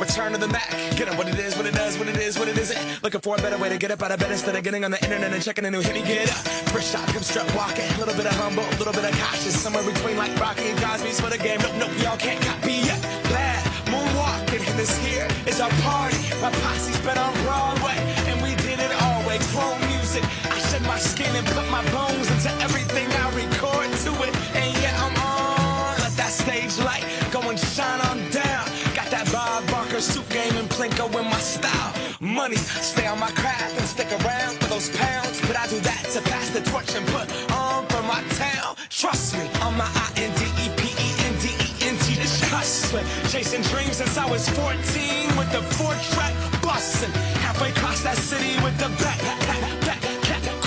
return to the Mac. Get up what it is, what it does, what it is, what it isn't. Looking for a better way to get up out of bed instead of getting on the internet and checking a new hit. Me get up, first shot, come strut walking. A little bit of humble, a little bit of cautious. Somewhere between like Rocky and Cosby's for the game. Nope, nope, y'all can't copy yet. Glad moonwalking, and this here is our party. My posse's been on Broadway, and we did it all way. Chrome music, I shed my skin and put my bones into everything I record to it. And yeah, I'm on. Let that stage light go and shine on down. Got that Bob Barker suit game and Plinko in my style. Money, stay on my craft and stick around for those pounds. But I do that to pass the torch and put on for my town. Trust me, on my INDEPENDENT, this hustling. Chasing dreams since I was 14 with the 4-track bustin'. Halfway across that city with the back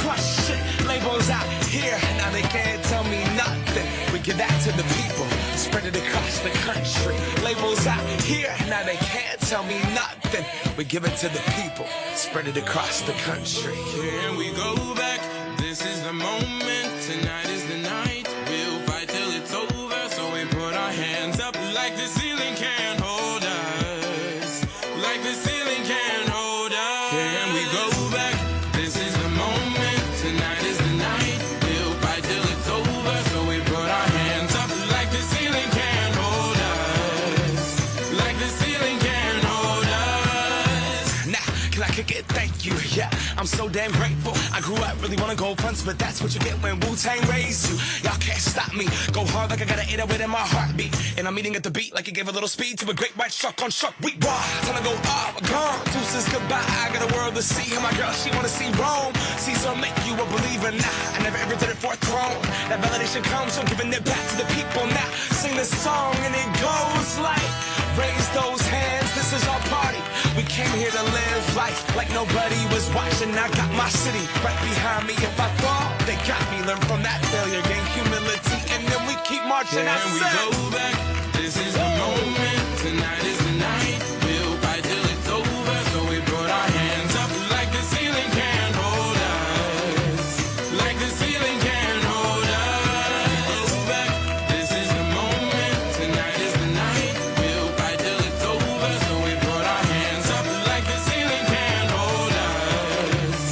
crush shit. Labels out here, now they can't tell me nothing. We give that to the people, spread it across the country. Labels out here, now they can't tell me nothing. We give it to the people, spread it across the country. Here we go back, this is the moment, tonight is the night. We'll fight till it's over, so we put our hands up like the ceiling can't hold us. Like the ceiling can't hold us. Here we go back, this is the moment, tonight is the night. We'll fight till it's over, so we put our hands up like the ceiling can't hold us. Like the ceiling can't hold us. Now, can I kick it? Thank you, yeah, I'm so damn grateful. I grew up really wanna go fronts, but that's what you get when Wu-Tang raised you. Y'all can't stop me, go hard like I got an 808 in my heartbeat. And I'm eating at the beat like it gave a little speed to a great white shark on Shark Week. Wow, time to go up, gone, deuces goodbye. I got a world to see, and my girl, she wanna see Rome. Caesar make you a believer, nah, I never ever did it for a throne. That validation comes from giving it back to the people. Now, sing this song and it goes like, raise those hands, this is our party. We came here to live life like nobody was watching. I got my city right behind me. If I fall, they got me. Learn from that failure, gain humility, and then we keep marching. And we go back, this is the moment, tonight is the night. We'll fight till it's over, so we put our hands up like the ceiling can't hold us. Like the ceiling can't hold us. Go back, this is the moment, tonight is the night. We'll fight till it's over, so we put our hands up like the ceiling can't hold us.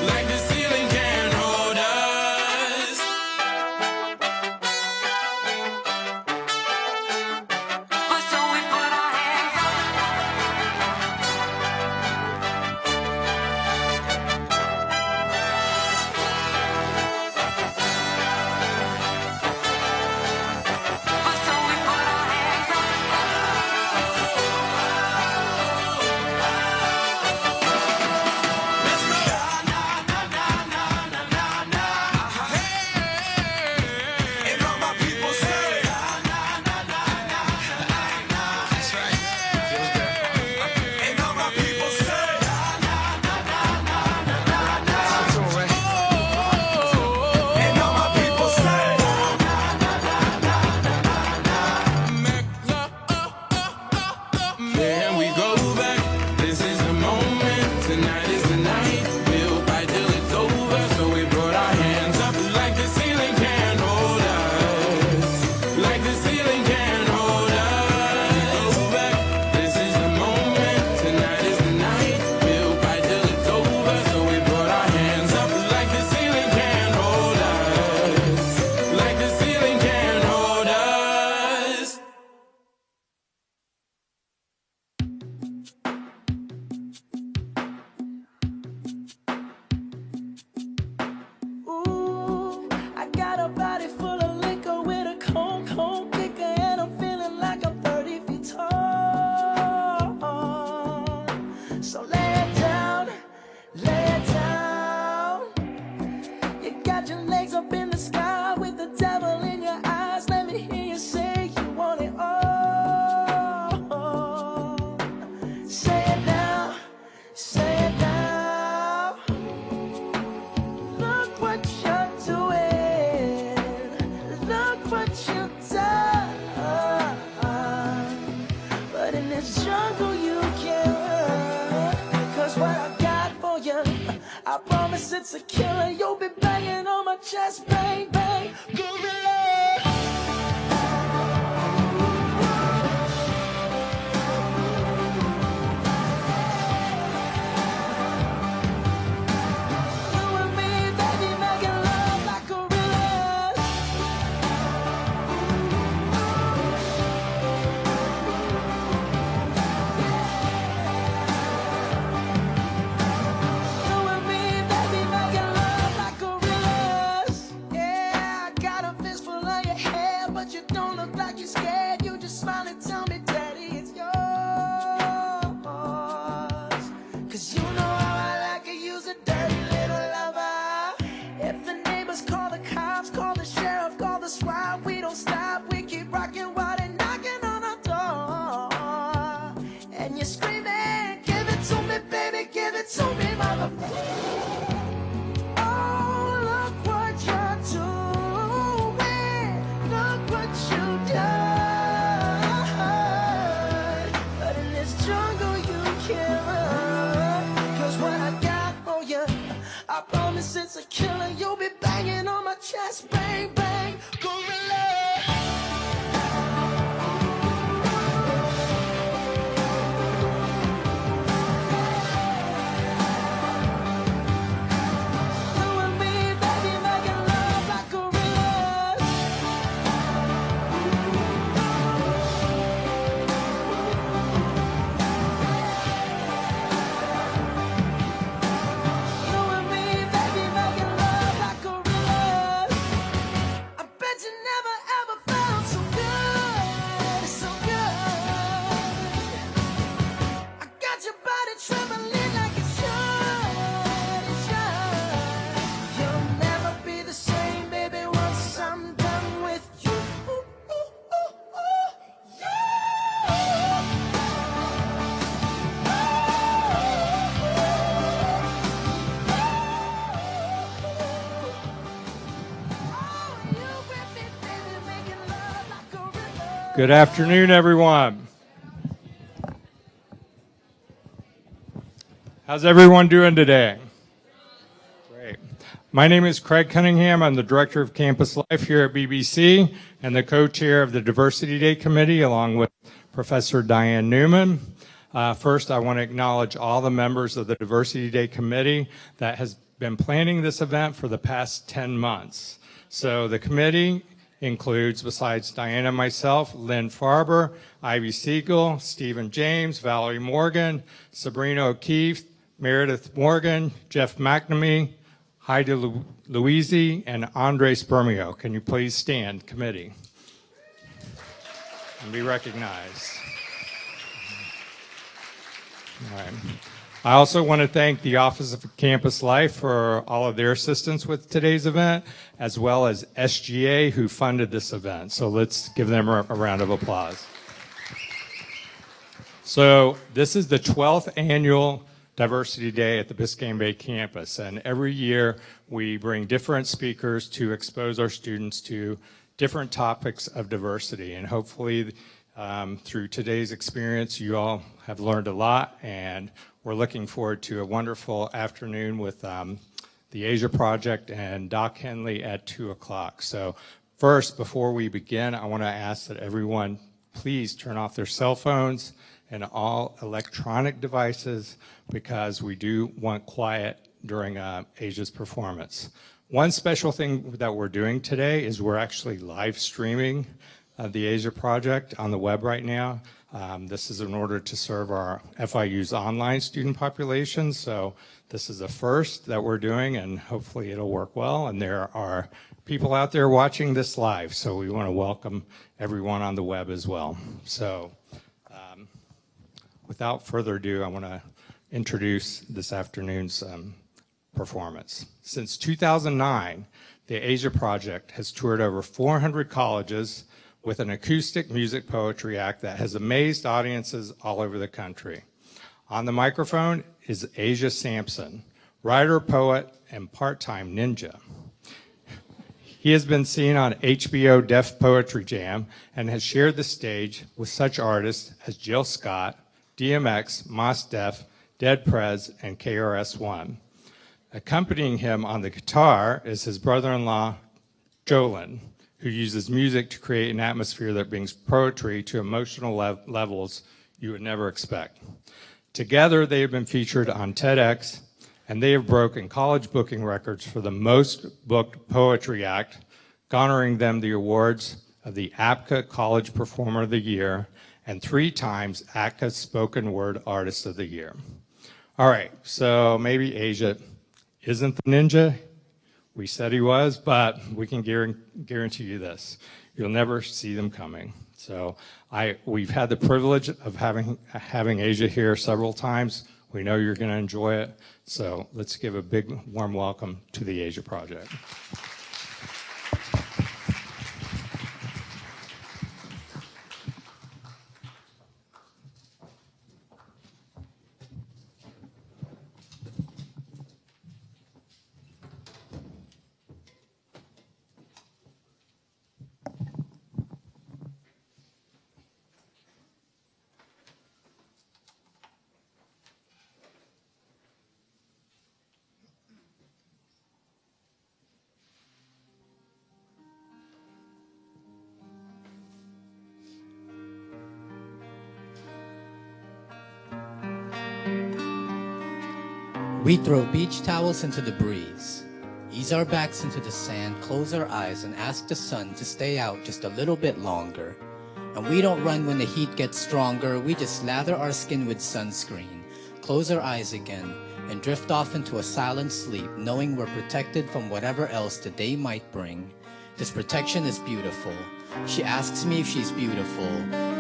Like the ceiling can't hold us. So we put our hands up. So we put our hands up. And all my people say, that's right. And all my people say, and all my people say, Here we go back, this is the moment, tonight is the night. We'll fight till it's over, so we put our hands up like the ceiling can't hold us. Like the ceiling can't hold us. Go back, this is the moment, tonight is the night. We'll fight till it's over, so we put our hands up like the ceiling can't hold us. Like the ceiling can't hold us. Ooh, I got a body full of liquor with a cold, cold kicker, and I'm feeling like I'm 30 feet tall. So lay it down, lay it down. You got your legs up in the sky with the devil in your eyes. Let me hear you say you want it all. Say it now, say it now. Look what you're doing. Look what you've done. But in this jungle you can run. 'Cause what I got for you, I promise it's a killer. You'll be banging on my chest, bang, bang, gorilla. blast, bang, bang, gorilla. You and me, baby, making love like gorillas. You and me, baby, making love like gorillas. I bet you never ever felt so good, so good. I got your body trembling like it should, it should. You'll never be the same, baby, once I'm done with you. Ooh, ooh, ooh, ooh, yeah. Good afternoon, everyone. How's everyone doing today? Great. My name is Craig Cunningham. I'm the Director of Campus Life here at BBC and the co-chair of the Diversity Day Committee, along with Professor Diane Newman. First, I want to acknowledge all the members of the Diversity Day Committee that has been planning this event for the past 10 months. So the committee includes, besides Diana and myself, Lynn Farber, Ivy Siegel, Stephen James, Valerie Morgan, Sabrina O'Keefe, Meredith Morgan, Jeff McNamee, Heidi Louisi, and Andre Spermio. Can you please stand, committee, and be recognized? All right. I also want to thank the Office of Campus Life for all of their assistance with today's event, as well as SGA, who funded this event. So let's give them a round of applause. So this is the 12th annual Diversity Day at the Biscayne Bay campus, and every year we bring different speakers to expose our students to different topics of diversity, and hopefully through today's experience you all have learned a lot, and we're looking forward to a wonderful afternoon with the Asia Project and Doc Henley at 2 o'clock. So first, before we begin, I want to ask that everyone please turn off their cell phones and all electronic devices, because we do want quiet during Asia's performance. One special thing that we're doing today is we're actually live streaming the Asia Project on the web right now. This is in order to serve our FIU's online student population. So this is a first that we're doing, and hopefully it'll work well. And there are people out there watching this live, so we want to welcome everyone on the web as well. So without further ado, I want to introduce this afternoon's performance. Since 2009, the Asia Project has toured over 400 colleges with an acoustic music poetry act that has amazed audiences all over the country. On the microphone is Asia Sampson, writer, poet, and part-time ninja. He has been seen on HBO Def Poetry Jam and has shared the stage with such artists as Jill Scott, DMX, Mos Def, Dead Prez, and KRS-One. Accompanying him on the guitar is his brother-in-law, Jolin, who uses music to create an atmosphere that brings poetry to emotional levels you would never expect. Together, they have been featured on TEDx, and they have broken college booking records for the most booked poetry act, garnering them the awards of the APCA College Performer of the Year and 3 times APCA Spoken Word Artist of the Year. All right, so maybe Asia isn't the ninja we said he was, but we can guarantee you this: you'll never see them coming. So we've had the privilege of having Asia here several times. We know you're going to enjoy it. So let's give a big warm welcome to the Asia Project. We throw beach towels into the breeze, ease our backs into the sand, close our eyes, and ask the sun to stay out just a little bit longer. And we don't run when the heat gets stronger, we just lather our skin with sunscreen, close our eyes again, and drift off into a silent sleep, knowing we're protected from whatever else the day might bring. This protection is beautiful. She asks me if she's beautiful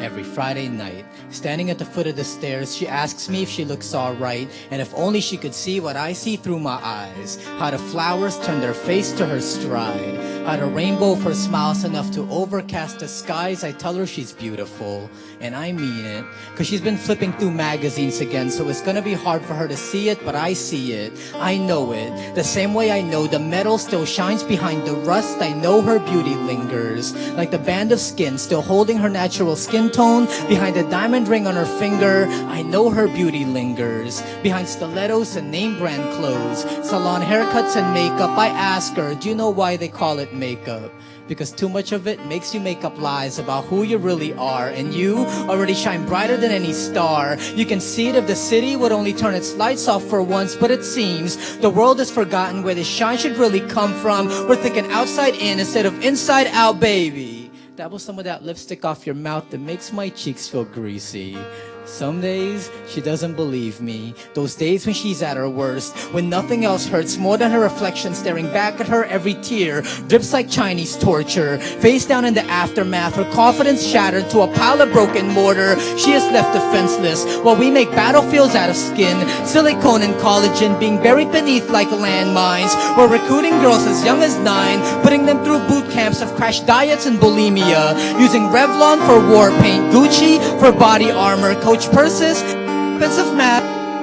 every Friday night. Standing at the foot of the stairs, she asks me if she looks alright, and if only she could see what I see through my eyes. How the flowers turn their face to her stride, how the rainbow of her smile's enough to overcast the skies. I tell her she's beautiful, and I mean it, cause she's been flipping through magazines again, so it's gonna be hard for her to see it, but I see it, I know it. The same way I know the metal still shines behind the rust, I know her beauty lingers, like the band of skin still holding her natural skin tone behind the diamond ring on her finger. I know her beauty lingers behind stilettos and name brand clothes, salon haircuts and makeup. I ask her, do you know why they call it makeup? Because too much of it makes you make up lies about who you really are, and you already shine brighter than any star. You can see it if the city would only turn its lights off for once, but it seems the world has forgotten where the shine should really come from. We're thinking outside in instead of inside out, baby. That was some of that lipstick off your mouth that makes my cheeks feel greasy. Some days, she doesn't believe me. Those days when she's at her worst, when nothing else hurts more than her reflection staring back at her. Every tear drips like Chinese torture. Face down in the aftermath, her confidence shattered to a pile of broken mortar. She is left defenseless while we make battlefields out of skin, silicone and collagen being buried beneath like landmines. We're recruiting girls as young as 9, putting them through boot camps of crash diets and bulimia, using Revlon for war paint, Gucci for body armor, Coach Purses, expensive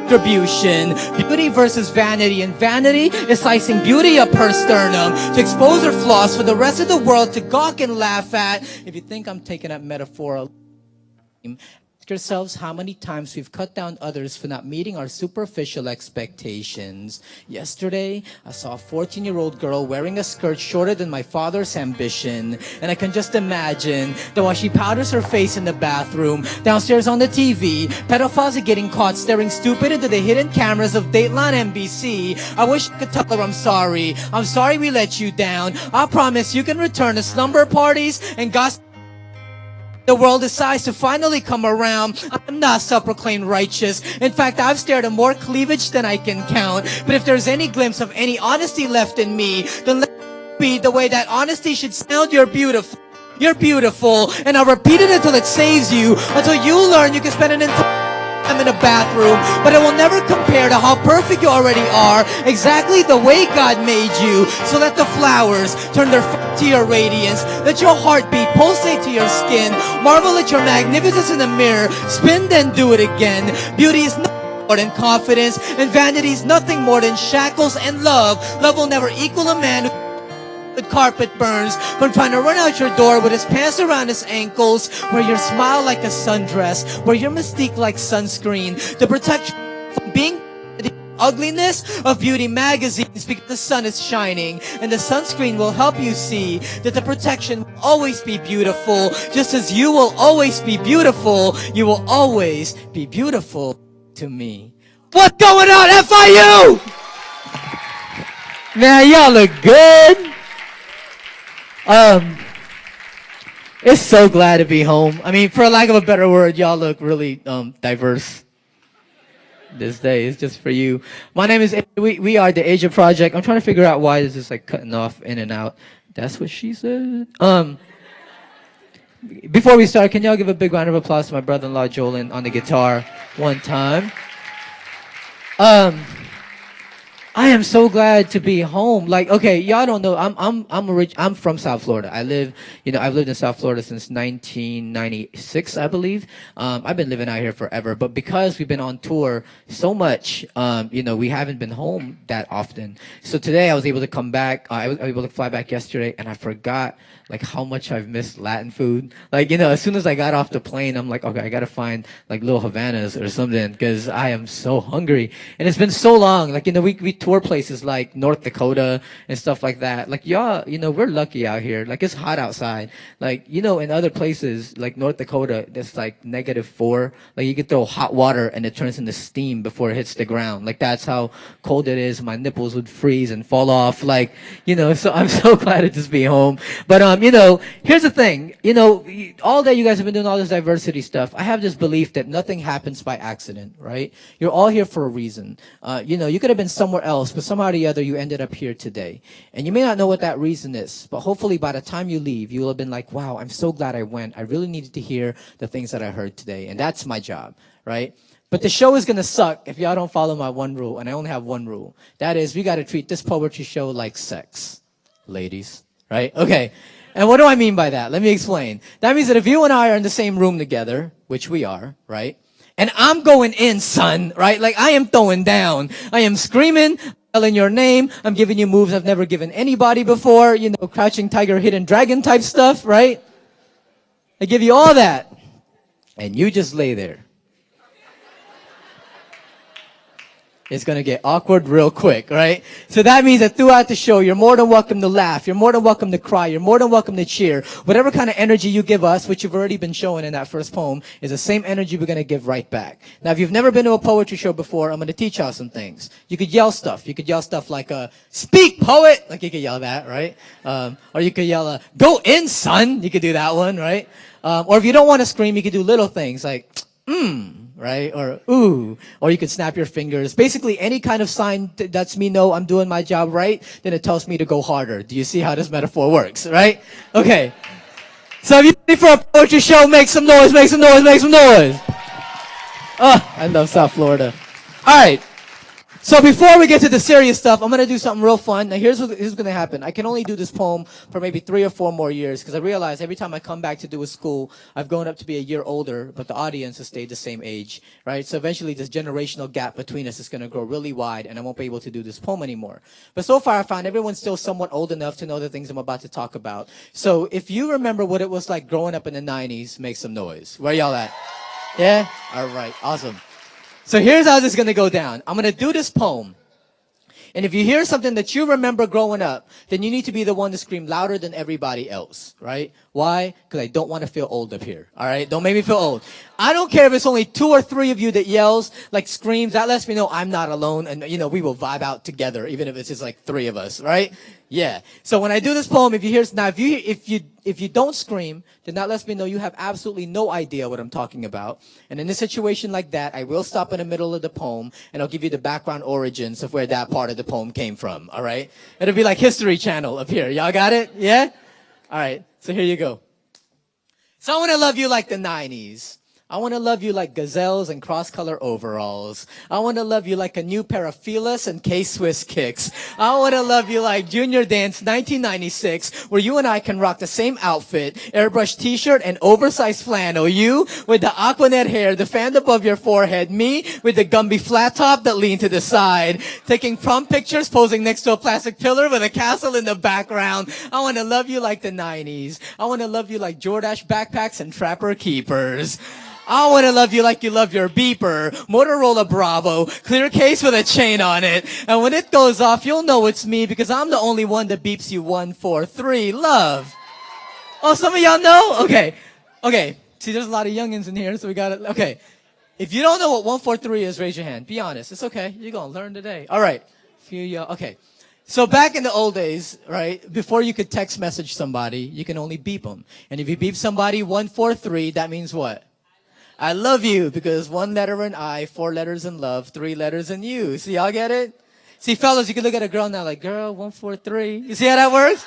distribution. Beauty versus vanity, and vanity is slicing beauty up her sternum to expose her flaws for the rest of the world to gawk and laugh at. If you think I'm taking that metaphor, ask yourselves how many times we've cut down others for not meeting our superficial expectations. Yesterday, I saw a 14-year-old girl wearing a skirt shorter than my father's ambition, and I can just imagine that while she powders her face in the bathroom, downstairs on the TV, pedophiles are getting caught staring stupid into the hidden cameras of Dateline NBC. I wish I could tell her I'm sorry. I'm sorry we let you down. I promise you can return to slumber parties and gossip. The world decides to finally come around. I'm not self-proclaimed righteous. In fact, I've stared at more cleavage than I can count. But if there's any glimpse of any honesty left in me, then let it be the way that honesty should sound. You're beautiful. You're beautiful. And I'll repeat it until it saves you. Until you learn you can spend an entire time in a bathroom, but it will never compare to how perfect you already are, exactly the way God made you. So let the flowers turn their to your radiance, let your heartbeat pulsate to your skin, marvel at your magnificence in the mirror, spin then do it again. Beauty is nothing more than confidence, and vanity is nothing more than shackles and love. Love will never equal a man who the carpet burns from trying to run out your door with his pants around his ankles, wear your smile like a sundress, wear your mystique like sunscreen, to protect you from being the ugliness of beauty magazines, because the sun is shining and the sunscreen will help you see that the protection will always be beautiful. Just as you will always be beautiful, you will always be beautiful to me. What's going on, FIU? Man, y'all look good. It's so glad to be home. I mean, for lack of a better word, y'all look really diverse this day. It's just for you. My name is, we are the Asia Project. I'm trying to figure out why this is like cutting off in and out. That's what she said. Before we start, can y'all give a big round of applause to my brother-in-law Jolin on the guitar one time? I am so glad to be home. Like, okay, y'all don't know, I'm from South Florida. I've lived in South Florida since 1996, I believe. I've been living out here forever, but because we've been on tour so much, we haven't been home that often. So today I was able to come back. I was able to fly back yesterday, and I forgot like how much I've missed Latin food. Like, as soon as I got off the plane, I'm like, okay, I gotta find like little Havanas or something, because I am so hungry. And it's been so long. Like, we tour places like North Dakota and stuff like that, like y'all, we're lucky out here. Like it's hot outside. Like, in other places like North Dakota, it's like -4. Like you could throw hot water and it turns into steam before it hits the ground. Like that's how cold it is. My nipples would freeze and fall off. Like, so I'm so glad to just be home. But, here's the thing, all day you guys have been doing all this diversity stuff. I have this belief that nothing happens by accident, right? You're all here for a reason. You could have been somewhere else, but somehow or the other you ended up here today. And you may not know what that reason is, but hopefully by the time you leave, you will have been like, wow, I'm so glad I went. I really needed to hear the things that I heard today. And that's my job, right? But the show is going to suck if y'all don't follow my one rule, and I only have one rule. That is, we got to treat this poetry show like sex. Ladies, right? Okay. And what do I mean by that? Let me explain. That means that if you and I are in the same room together, which we are, right? And I'm going in, son, right? Like I am throwing down. I am screaming, yelling your name. I'm giving you moves I've never given anybody before. Crouching tiger, hidden dragon type stuff, right? I give you all that. And you just lay there. It's going to get awkward real quick, right? So that means that throughout the show, you're more than welcome to laugh. You're more than welcome to cry. You're more than welcome to cheer. Whatever kind of energy you give us, which you've already been showing in that first poem, is the same energy we're going to give right back. Now, if you've never been to a poetry show before, I'm going to teach y'all some things. You could yell stuff. You could yell stuff like, speak, poet! Like you could yell that, right? Or you could yell, go in, son! You could do that one, right? Or if you don't want to scream, you could do little things like, right? Or ooh, or you could snap your fingers. Basically, any kind of sign that lets me know I'm doing my job right, then it tells me to go harder. Do you see how this metaphor works, right? Okay. So if you're ready for a poetry show, make some noise, make some noise, make some noise. Oh, I love South Florida. All right. So before we get to the serious stuff, I'm going to do something real fun. Now here's what's going to happen. I can only do this poem for maybe 3 or 4 more years because I realize every time I come back to do a school, I've grown up to be a year older, but the audience has stayed the same age, right? So eventually this generational gap between us is going to grow really wide and I won't be able to do this poem anymore. But so far I found everyone's still somewhat old enough to know the things I'm about to talk about. So if you remember what it was like growing up in the 90s, make some noise. Where y'all at? Yeah? All right. Awesome. So here's how this is going to go down. I'm going to do this poem. And if you hear something that you remember growing up, then you need to be the one to scream louder than everybody else, right? Why? Because I don't want to feel old up here, all right? Don't make me feel old. I don't care if it's only 2 or 3 of you that yells, like screams. That lets me know I'm not alone. And, we will vibe out together, even if it's just like 3 of us, right? Yeah. So when I do this poem, if you don't scream, then that lets me know you have absolutely no idea what I'm talking about. And in a situation like that, I will stop in the middle of the poem and I'll give you the background origins of where that part of the poem came from. All right. It'll be like History Channel up here. Y'all got it? Yeah? All right. So here you go. So I want to love you like the 90s. I want to love you like gazelles and cross-color overalls. I want to love you like a new pair of Feelers and K-Swiss kicks. I want to love you like Junior Dance 1996, where you and I can rock the same outfit, airbrush t-shirt and oversized flannel. You with the Aquanet hair, the fan above your forehead. Me with the Gumby flat top that leaned to the side. Taking prom pictures, posing next to a plastic pillar with a castle in the background. I want to love you like the 90s. I want to love you like Jordache backpacks and Trapper Keepers. I want to love you like you love your beeper, Motorola Bravo, clear case with a chain on it. And when it goes off, you'll know it's me because I'm the only one that beeps you 143. Love. Oh, some of y'all know? Okay. Okay. See, there's a lot of youngins in here, so we got it. Okay. If you don't know what 143 is, raise your hand. Be honest. It's okay. You're going to learn today. All right. Okay. So back in the old days, right, before you could text message somebody, you can only beep them. And if you beep somebody 143, that means what? I love you, because 1 letter in I, 4 letters in love, 3 letters in you. See, y'all get it? See, fellas, you can look at a girl now like, girl, 143. You see how that works?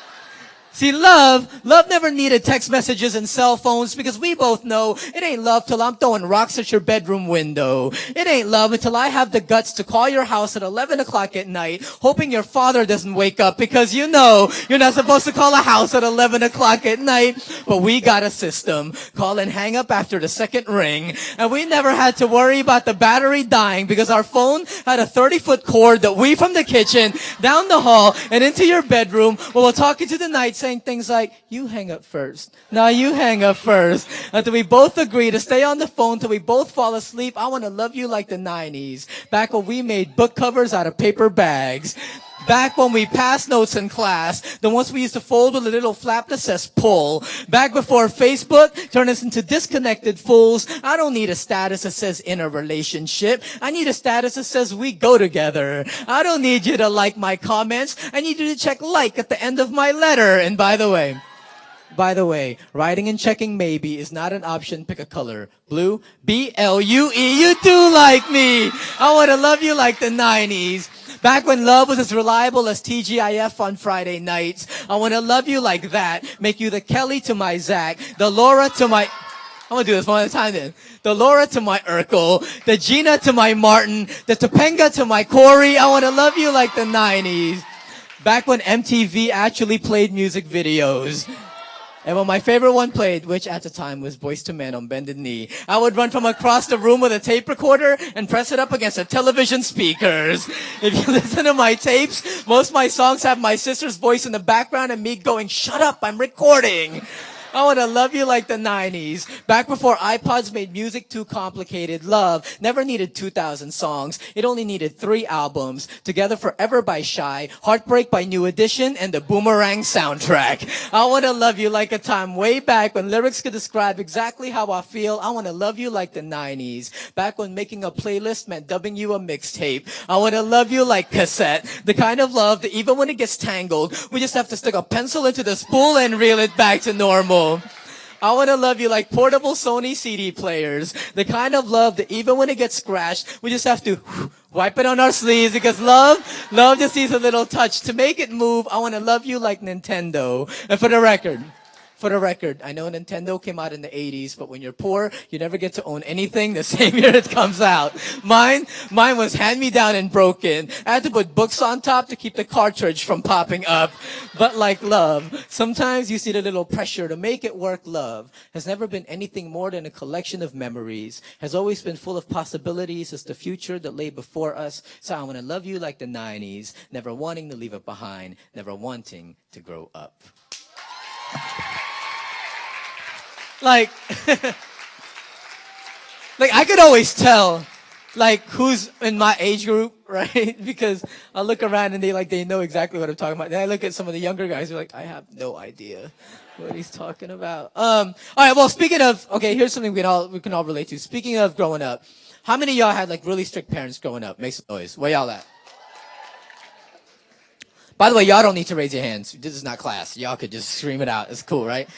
See, love never needed text messages and cell phones because we both know it ain't love till I'm throwing rocks at your bedroom window. It ain't love until I have the guts to call your house at 11 o'clock at night, hoping your father doesn't wake up because you know you're not supposed to call a house at 11 o'clock at night. But we got a system. Call and hang up after the 2nd ring. And we never had to worry about the battery dying because our phone had a 30-foot cord that we from the kitchen, down the hall, and into your bedroom while we're talking to the night saying things like, you hang up first. No, you hang up first. Until we both agree to stay on the phone till we both fall asleep. I want to love you like the 90s. Back when we made book covers out of paper bags. Back when we passed notes in class, the ones we used to fold with a little flap that says pull. Back before Facebook turned us into disconnected fools. I don't need a status that says in a relationship. I need a status that says we go together. I don't need you to like my comments. I need you to check like at the end of my letter. And by the way, writing and checking maybe is not an option. Pick a color. Blue, B-L-U-E. You do like me. I want to love you like the 90s. Back when love was as reliable as TGIF on Friday nights. I want to love you like that. Make you the Kelly to my Zach. The Laura to my... I'm going to do this one at a time then. The Laura to my Urkel. The Gina to my Martin. The Topanga to my Corey. I want to love you like the 90s. Back when MTV actually played music videos. And when my favorite one played, which at the time was Boyz II Men on Bended Knee, I would run from across the room with a tape recorder and press it up against the television speakers. If you listen to my tapes, most of my songs have my sister's voice in the background and me going, shut up, I'm recording. I want to love you like the 90s. Back before iPods made music too complicated, love never needed 2,000 songs. It only needed 3 albums. Together Forever by Shy, Heartbreak by New Edition, and the Boomerang soundtrack. I want to love you like a time way back when lyrics could describe exactly how I feel. I want to love you like the 90s. Back when making a playlist meant dubbing you a mixtape. I want to love you like cassette. The kind of love that even when it gets tangled, we just have to stick a pencil into the spool and reel it back to normal. I want to love you like portable Sony CD players. The kind of love that even when it gets scratched, we just have to wipe it on our sleeves because love just needs a little touch. To make it move, I want to love you like Nintendo. And for the record, I know Nintendo came out in the 80s, but when you're poor, you never get to own anything the same year it comes out. Mine was hand-me-down and broken. I had to put books on top to keep the cartridge from popping up. But like love, sometimes you see the little pressure to make it work. Love has never been anything more than a collection of memories, has always been full of possibilities as the future that lay before us. So I want to love you like the 90s, never wanting to leave it behind, never wanting to grow up. Like I could always tell, like, who's in my age group, right? Because I look around and they know exactly what I'm talking about. Then I look at some of the younger guys who are like, I have no idea what he's talking about. All right, well, speaking of, okay, here's something we can all relate to. Speaking of growing up, how many of y'all had, like, really strict parents growing up? Make some noise. Where y'all at? By the way, y'all don't need to raise your hands. This is not class. Y'all could just scream it out. It's cool, right?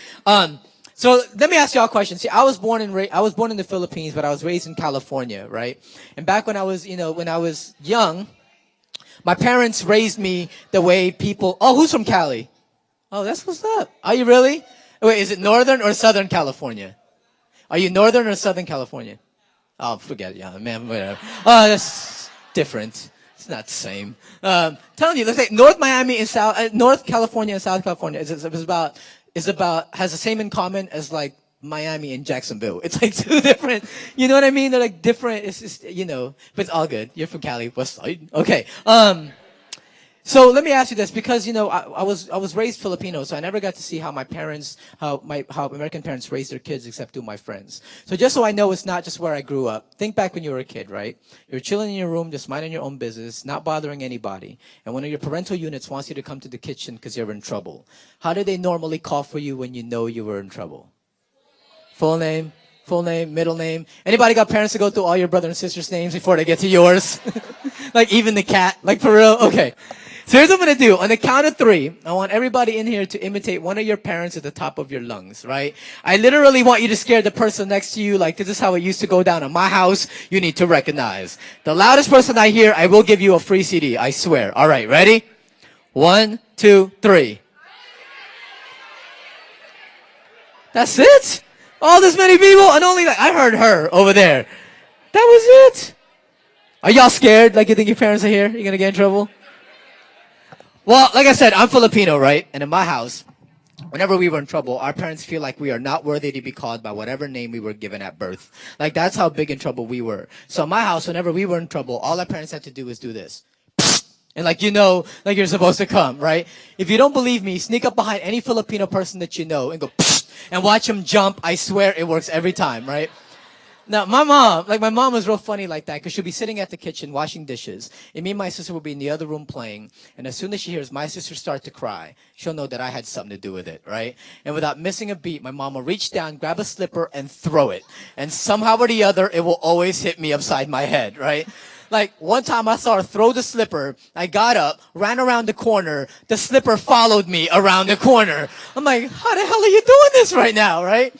So let me ask y'all a question. See, I was born in the Philippines, but I was raised in California, right? And back when I was young, my parents raised me the way people. Oh, who's from Cali? Oh, that's what's up. Are you really? Wait, is it Northern or Southern California? Are you Northern or Southern California? Oh, forget it, yeah, man, whatever. Oh, that's different. It's not the same. Telling you, let's say North Miami and North California and South California has the same in common as like Miami and Jacksonville. It's like two different, you know what I mean? They're like different. It's just, but it's all good. You're from Cali, West Side. Okay. So let me ask you this, because, I was raised Filipino, so I never got to see how how American parents raise their kids except through my friends. So just so I know it's not just where I grew up, think back when you were a kid, right? You're chilling in your room, just minding your own business, not bothering anybody. And one of your parental units wants you to come to the kitchen because you're in trouble. How do they normally call for you when you know you were in trouble? Full name, middle name. Anybody got parents to go through all your brother and sister's names before they get to yours? Like even the cat, like for real? Okay. So here's what I'm going to do. On the count of 3, I want everybody in here to imitate one of your parents at the top of your lungs, right? I literally want you to scare the person next to you like this is how it used to go down in my house. You need to recognize. The loudest person I hear, I will give you a free CD. I swear. All right, ready? 1, 2, 3. That's it? All this many people? And only I heard her over there. That was it. Are y'all scared? Like you think your parents are here? You're going to get in trouble? Well, like I said, I'm Filipino, right? And in my house, whenever we were in trouble, our parents feel like we are not worthy to be called by whatever name we were given at birth. Like, that's how big in trouble we were. So in my house, whenever we were in trouble, all our parents had to do was do this. And like, you know, like you're supposed to come, right? If you don't believe me, sneak up behind any Filipino person that you know and go, psst, and watch him jump. I swear it works every time, right? Now, my mom was real funny like that because she'll be sitting at the kitchen washing dishes, and me and my sister will be in the other room playing, and as soon as she hears my sister start to cry, she'll know that I had something to do with it, right? And without missing a beat, my mom will reach down, grab a slipper, and throw it. And somehow or the other, it will always hit me upside my head, right? Like, one time I saw her throw the slipper, I got up, ran around the corner, the slipper followed me around the corner. I'm like, how the hell are you doing this right now, right?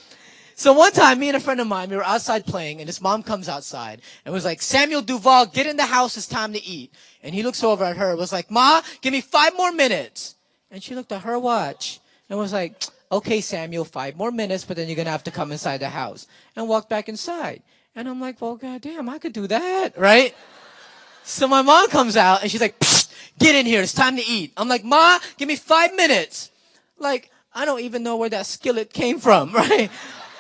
So one time, me and a friend of mine, we were outside playing, and his mom comes outside and was like, Samuel Duval, get in the house, it's time to eat. And he looks over at her, was like, Ma, give me 5 more minutes. And she looked at her watch and was like, okay, Samuel, 5 more minutes, but then you're going to have to come inside the house. And walked back inside. And I'm like, well, goddamn, I could do that, right? So my mom comes out, and she's like, psst, get in here, it's time to eat. I'm like, Ma, give me 5 minutes. Like, I don't even know where that skillet came from, right?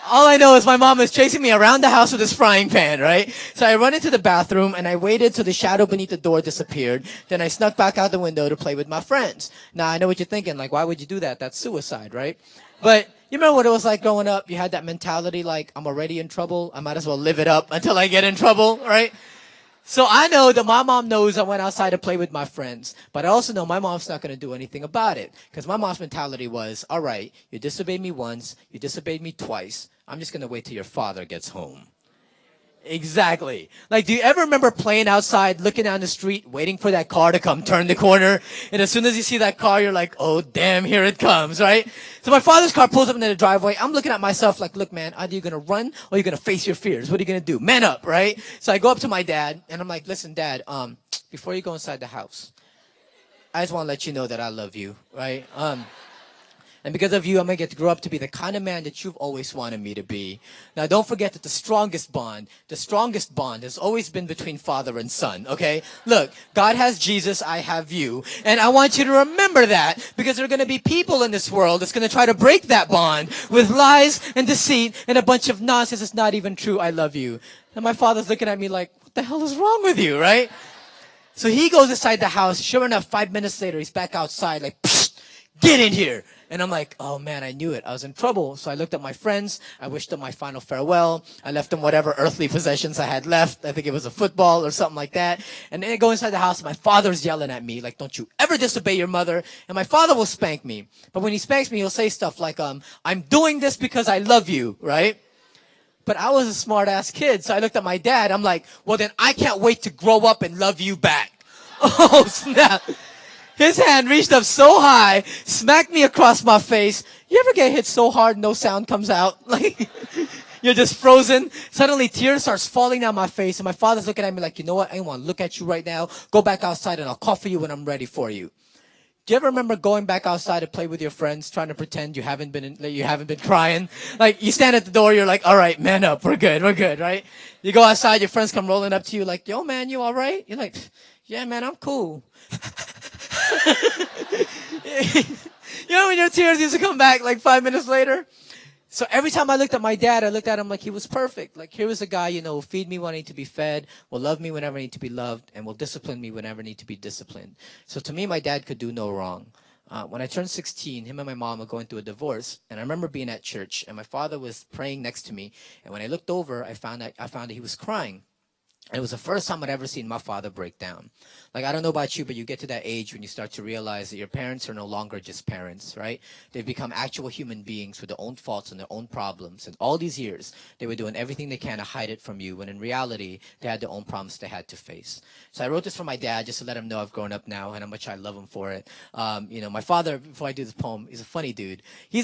All I know is my mom is chasing me around the house with this frying pan, right? So I run into the bathroom and I waited till the shadow beneath the door disappeared. Then I snuck back out the window to play with my friends. Now I know what you're thinking, like, why would you do that? That's suicide, right? But you remember what it was like growing up? You had that mentality like, I'm already in trouble. I might as well live it up until I get in trouble, right? So I know that my mom knows I went outside to play with my friends, but I also know my mom's not going to do anything about it because my mom's mentality was, all right, you disobeyed me once, you disobeyed me twice. I'm just going to wait till your father gets home. Exactly. Like, do you ever remember playing outside, looking down the street, waiting for that car to come turn the corner? And as soon as you see that car, you're like, oh, damn, here it comes, right? So my father's car pulls up into the driveway. I'm looking at myself like, look, man, either you're going to run or you're going to face your fears. What are you going to do? Man up, right? So I go up to my dad, and I'm like, listen, Dad, before you go inside the house, I just want to let you know that I love you, right? And because of you, I'm going to get to grow up to be the kind of man that you've always wanted me to be. Now, don't forget that the strongest bond has always been between father and son, okay? Look, God has Jesus, I have you. And I want you to remember that because there are going to be people in this world that's going to try to break that bond with lies and deceit and a bunch of nonsense that's not even true. I love you. And my father's looking at me like, what the hell is wrong with you, right? So he goes inside the house. Sure enough, 5 minutes later, he's back outside like, psst, get in here. And I'm like, oh man, I knew it. I was in trouble. So I looked at my friends. I wished them my final farewell. I left them whatever earthly possessions I had left. I think it was a football or something like that. And then I go inside the house. My father's yelling at me like, don't you ever disobey your mother. And my father will spank me. But when he spanks me, he'll say stuff like, I'm doing this because I love you, right? But I was a smart ass kid. So I looked at my dad. I'm like, well, then I can't wait to grow up and love you back. Oh, snap. His hand reached up so high, smacked me across my face. You ever get hit so hard no sound comes out? Like, you're just frozen. Suddenly tears starts falling down my face, and my father's looking at me like, you know what? I don't want to look at you right now. Go back outside and I'll call for you when I'm ready for you. Do you ever remember going back outside to play with your friends, trying to pretend you haven't been crying? Like, you stand at the door, you're like, all right, man up, we're good, right? You go outside, your friends come rolling up to you like, yo, man, you all right? You're like, yeah, man, I'm cool. You know when your tears used to come back like 5 minutes later? So every time I looked at my dad, I looked at him like he was perfect. Like, here was a guy, who'll feed me when I need to be fed, will love me whenever I need to be loved, and will discipline me whenever I need to be disciplined. So to me, my dad could do no wrong. When I turned 16, him and my mom were going through a divorce, and I remember being at church, and my father was praying next to me, and when I looked over, I found that he was crying. And it was the first time I'd ever seen my father break down. Like, I don't know about you, but you get to that age when you start to realize that your parents are no longer just parents, right? They've become actual human beings with their own faults and their own problems. And all these years, they were doing everything they can to hide it from you, when in reality, they had their own problems they had to face. So I wrote this for my dad just to let him know I've grown up now and how much I love him for it. My father, before I do this poem, he's a funny dude. He's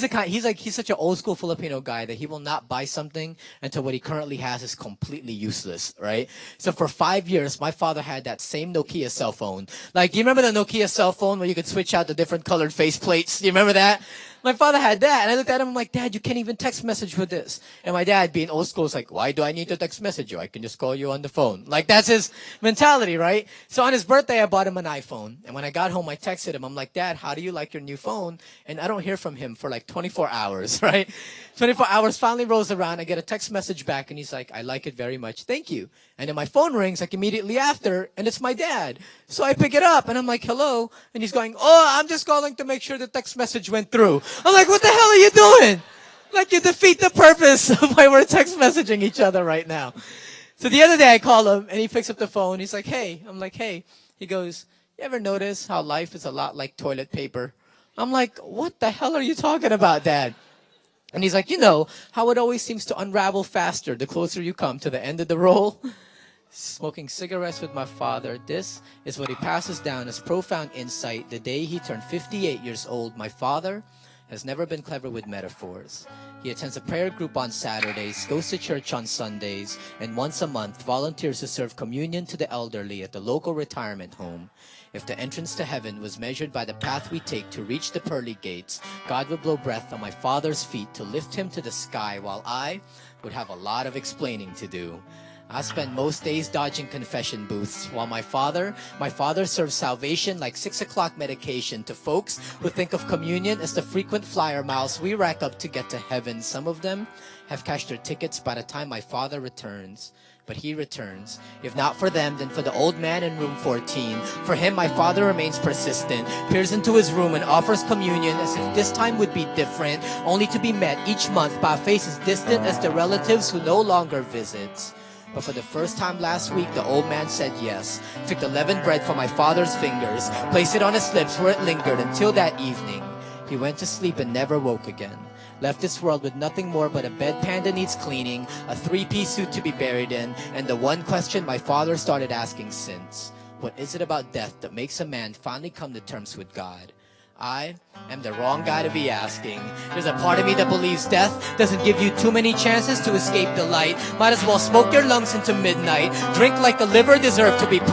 such an old school Filipino guy that he will not buy something until what he currently has is completely useless, right? So for 5 years, my father had that same Nokia cell phone. Like, do you remember the Nokia cell phone where you could switch out the different colored face plates? Do you remember that? My father had that, and I looked at him, I'm like, Dad, you can't even text message with this. And my dad, being old school, is like, why do I need to text message you? I can just call you on the phone. Like, that's his mentality, right? So on his birthday, I bought him an iPhone. And when I got home, I texted him. I'm like, Dad, how do you like your new phone? And I don't hear from him for like 24 hours, right? 24 hours finally rolls around. I get a text message back, and he's like, I like it very much. Thank you. And then my phone rings like immediately after, and it's my dad. So I pick it up, and I'm like, hello. And he's going, oh, I'm just calling to make sure the text message went through. I'm like, what the hell are you doing? Like, you defeat the purpose of why we're text messaging each other right now. So the other day I call him, and he picks up the phone. He's like, hey. I'm like, hey. He goes, you ever notice how life is a lot like toilet paper? I'm like, what the hell are you talking about, Dad? And he's like, you know, how it always seems to unravel faster the closer you come to the end of the roll? Smoking cigarettes with my father, this is what he passes down as profound insight the day he turned 58 years old. My father has never been clever with metaphors. He attends a prayer group on Saturdays, goes to church on Sundays, and once a month volunteers to serve communion to the elderly at the local retirement home. If the entrance to heaven was measured by the path we take to reach the pearly gates, God would blow breath on my father's feet to lift him to the sky, while I would have a lot of explaining to do. I spend most days dodging confession booths, while my father serves salvation like 6 o'clock medication to folks who think of communion as the frequent flyer miles we rack up to get to heaven. Some of them have cashed their tickets by the time my father returns. But he returns. If not for them, then for the old man in room 14. For him, my father remains persistent, peers into his room and offers communion as if this time would be different, only to be met each month by a face as distant as the relatives who no longer visits. But for the first time last week, the old man said yes, took the leavened bread from my father's fingers, placed it on his lips where it lingered until that evening. He went to sleep and never woke again. Left this world with nothing more but a bedpan that needs cleaning, a 3-piece suit to be buried in, and the one question my father started asking since. What is it about death that makes a man finally come to terms with God? I am the wrong guy to be asking. There's a part of me that believes death doesn't give you too many chances to escape the light. Might as well smoke your lungs into midnight. Drink like the liver deserved to be punished.